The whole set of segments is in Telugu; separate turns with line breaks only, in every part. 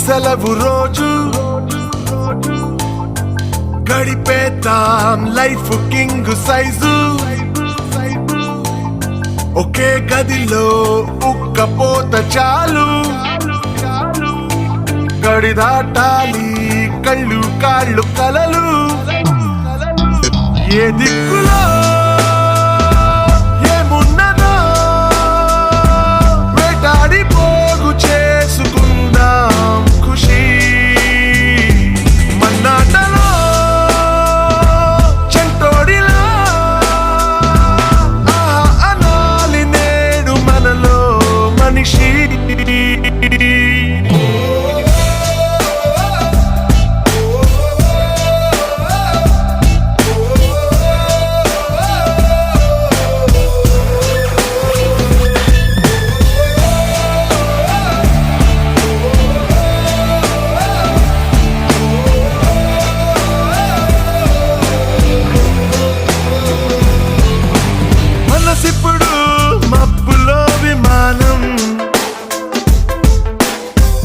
సెలవు రోజు గడిపేద్దాం లైఫ్ కింగ్ సైజు ఒకే గదిలో ఉక్కపోత చాలు గడి దాటాలి కళ్ళు కాళ్ళు కలలు ఏ దిక్కులో ఏమున్నదో వేటాడి పోగు చేసుకుందాం ఖుషి మన్నాటలో చెంటోడిలా అనాలి నేడు మనలో మనిషి మనసిప్పుడు మబ్బులో విమానం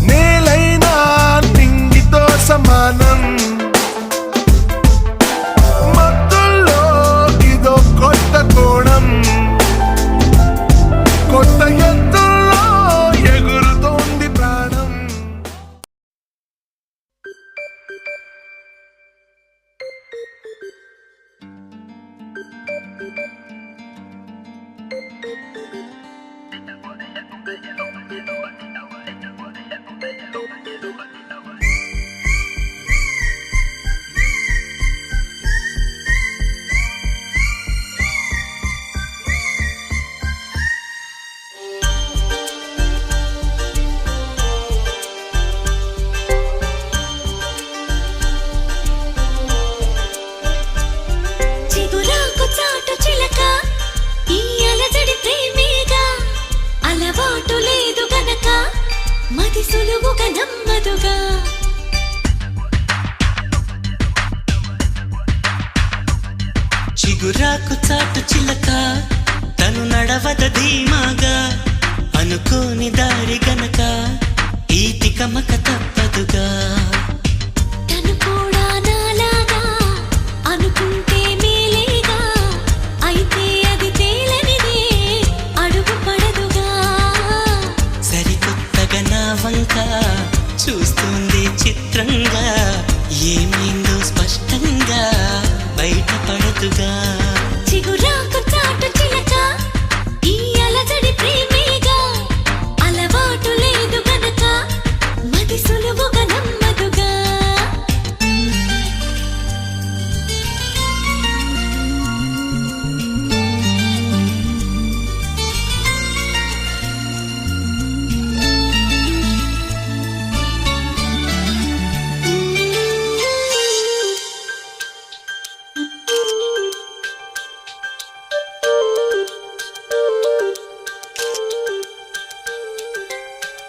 నేలైనా నింగితో సమానం మత్తుల్లో ఇదో కొత్త కోణం కొత్త ఎత్తుల్లో ఎగురుతోంది ప్రాణం
చిగురాకు చాటు చిలక ఈ అలజడి ప్రేమేగా అలవాటు లేదు గనక మది సులువుగా నమ్మదుగా
చిగురాకు చాటు చిలక తను నడవద ధీమాగా అనుకోని దారి గనక ఈ తికమక తప్పదుగా
తను కూడా నాలాగా అనుకుంటే మేలేగా అయితే అది తేలనిదే అడుగు పడదుగా
సరికొత్తగా నా వంక చూస్తుంది చిత్రంగా ఏమైందో స్పష్టంగా బయటపడదుగా
చిగురాకు చాటు చిలక ఈ అలజడి ప్రేమేగా అలవాటు లేదు గనక మది సులువుగా నమ్మదుగా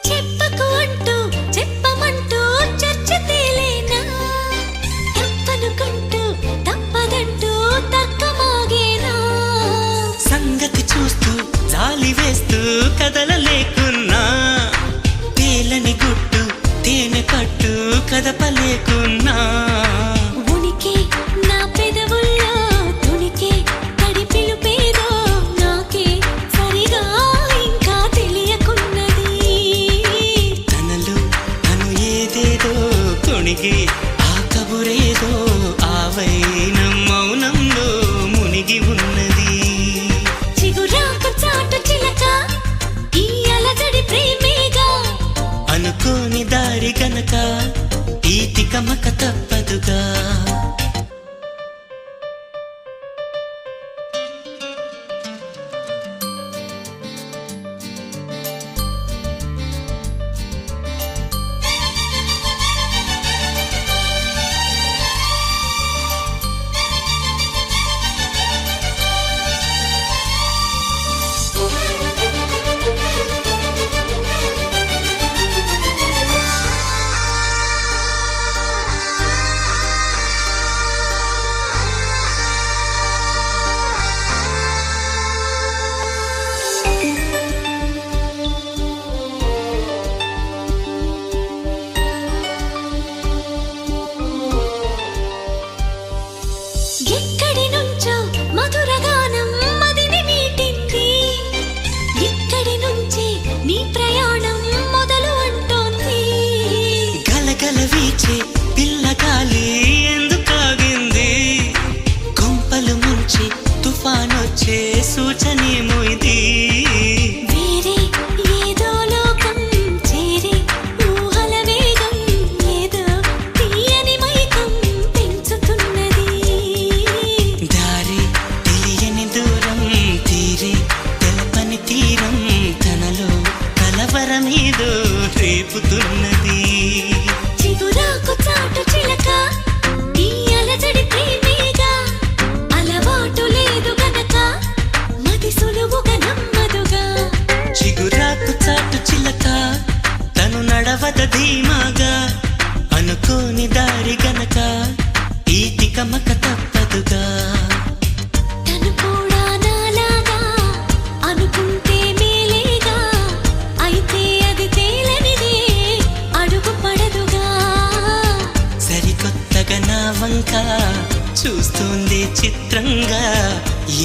చెప్పకు అంటూ చెప్పమంటూ చర్చ తేలేనా తప్పనుకుంటూ తప్పదంటూ తర్కమాగేనా
సంగతి చూస్తూ జాలి వేస్తూ కదలలేకున్నా తేలని గుట్టు తేనె పట్టు కదపలేకున్నా
ఉనికి నా పెదవుల్లో తునికి తడి పిలుపేదో నాకే సరిగా ఇంకా తెలియకున్నది
తనలో తను ఏదేదో కొణిగి ఆ కబురేదో ఆ వైనం మౌనంలో మునిగి ఉన్నది
చిగురాకు చాటు చిలక ఈ అలజడి ప్రేమేగా
అనుకోని దారి గనక ఈ తికమక తప్పదుగా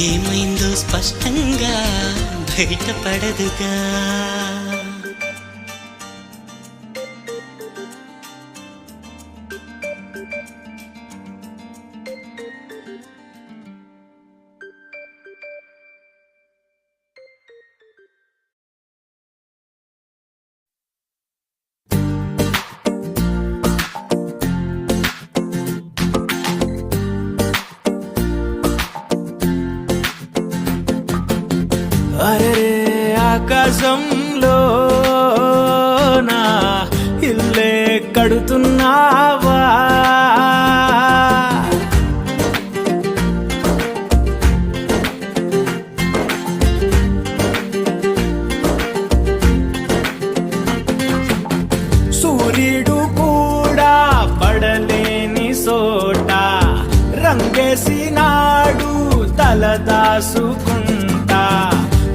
ఏమైందో స్పష్టంగా బయటపడదుగా.
అరే ఆకాశంలో నా ఇల్లే కడుతున్నావా, సూర్యుడు కూడా పడలేని సోట రంగేసినాడు తలదాసుకుంటా,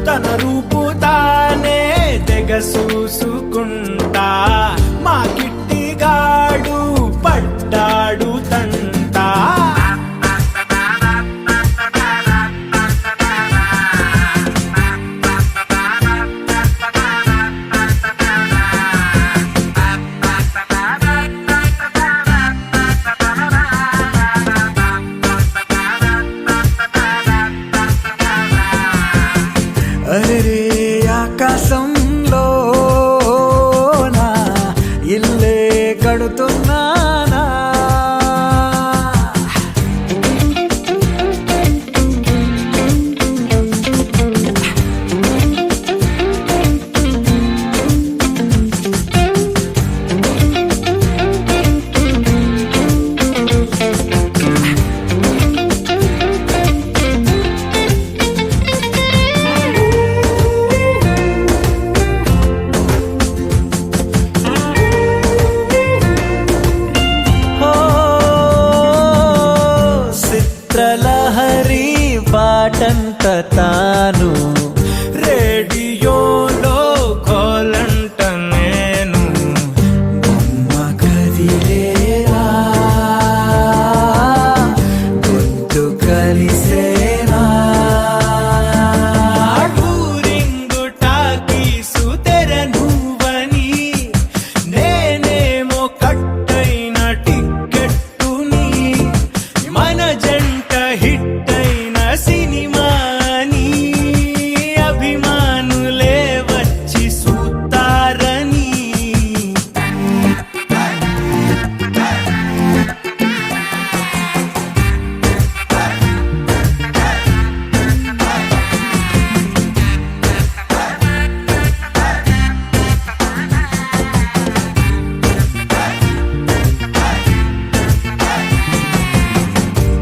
తన రూపు తానే తెగ చూసుకుంటా, మా కిట్టిగాడు పడ్డాడు తంటా. అరే ఆకాశంలో నా ఇల్లే కడుతున్నానా, చిత్రలహరి పాటంత తాను రేడియోలో కోలంట నేను, బొమ్మ కదిలేరా గొంతు కలిసేనా, టూరింగు టాకీసు తెర నువ్వని నేనేమో కట్టైన టిక్కెట్టుని, మన జంట హిట్ అయిన సినిమాని అభిమానులే వచ్చి చూస్తారని.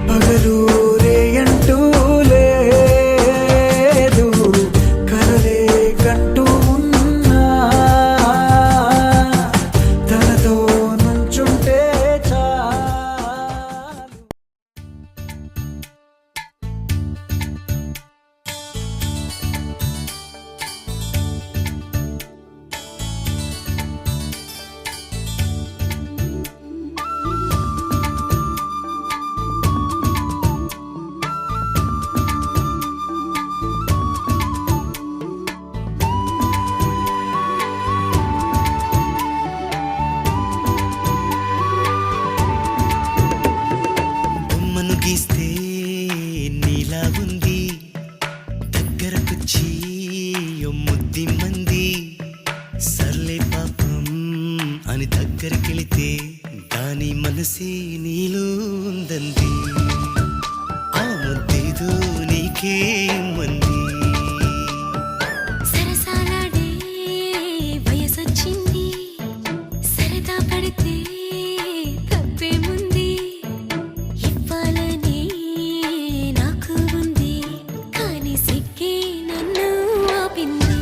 పగలు రేయంటూ లేదు, కలలే కంటూ ఉన్నా, తనతో నుంచుంటే చాలు.
బొమ్మను గీస్తే నీలా ఉంది, దగ్గరకొచ్చి ముద్ది మంది, సర్లే పాపం అని దగ్గరికెళితే దాని మనసే నీలో ఉందంది, ఆ ముద్దేదో నీకే మంది.
సరసాలాడే వయసొచ్చింది, సరదా పడితే తప్పేముంది, ఇవ్వాలని నాకు ఉంది, కానీ సిగ్గే నన్ను ఆపింది,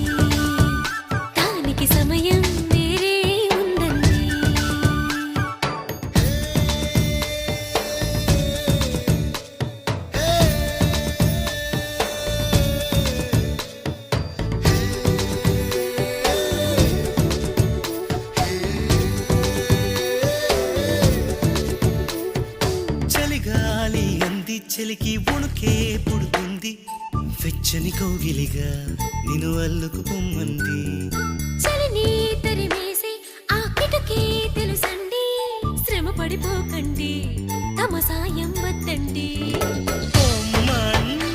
దానికి సమయం వేరే ఉందండి.
వెచ్చని కౌగిలిగా నిన్ను అల్లుకు పొమ్మంది
చలిని తరిమేసి ఆ కిటకే తెలుసండి శ్రమ పడిపోకండి తమ సాయం వద్దండి
పొమ్మంది